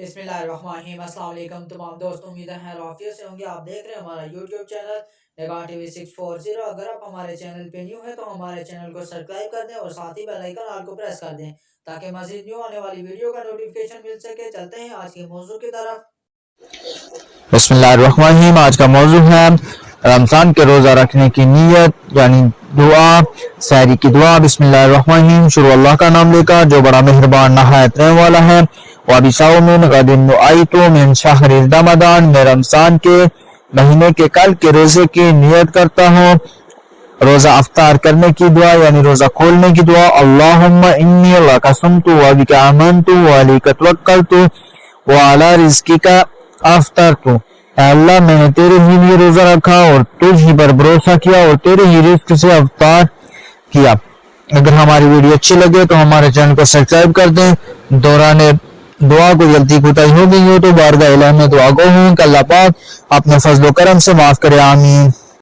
बिस्मिल्लाहिर्रहमानिर्रहीम। अस्सलाम वालेकुम तमाम दोस्तों, उम्मीद है आफियत से होंगे। आप देख रहे हैं हमारा यूट्यूब चैनल निगाह टीवी 640। अगर आप हमारे चैनल पे न्यू है तो हमारे चैनल को सब्सक्राइब कर दें और साथ ही बेल आइकन ऑल को प्रेस कर दें ताकि मज़ीद न्यू आने वाली वीडियो का नोटिफिकेशन मिल सके। चलते हैं आज के मौजू की तरफ। बिस्मिल्लाहिर्रहमानिर्रहीम। आज का मौजू है रमज़ान के रोज़ा रखने की नीयत यानी दुआ, सहरी की दुआ। बिस्मिल्लाहिर्रहमानिर्रहीम। शुरू अल्लाह का नाम लेकर जो बड़ा मेहरबान नहायत रहम वाला है। वाबिसाउमिन गदिन नुआइतु मिन शहरि रमज़ान, मैं रमज़ान के महीने के कल के रोज़े की नियत करता हूँ। रोज़ा अफ्तार करने की दुआ यानी रोज़ा खोलने की दुआ। अल्लाहुम्मा इन्नी लका सुमतु व बिका आमनतु व अलैका तवक्कलतु व अला रिज़्किका अफ्तरतु। अल्लाह, मैंने तेरे ही लिए रोज़ा रखा और तुझ ही पर भरोसा किया और तेरे ही रिज़्क से अफ्तार किया। अगर हमारी वीडियो अच्छी लगे तो हमारे चैनल को सब्सक्राइब कर दें। दौरान दुआ को गलती कोताही हो गई हो तो बारगाह इलाही में दुआ गो हूँ कि अल्लाह पाक अपने फजल करम से माफ करे। आमीन।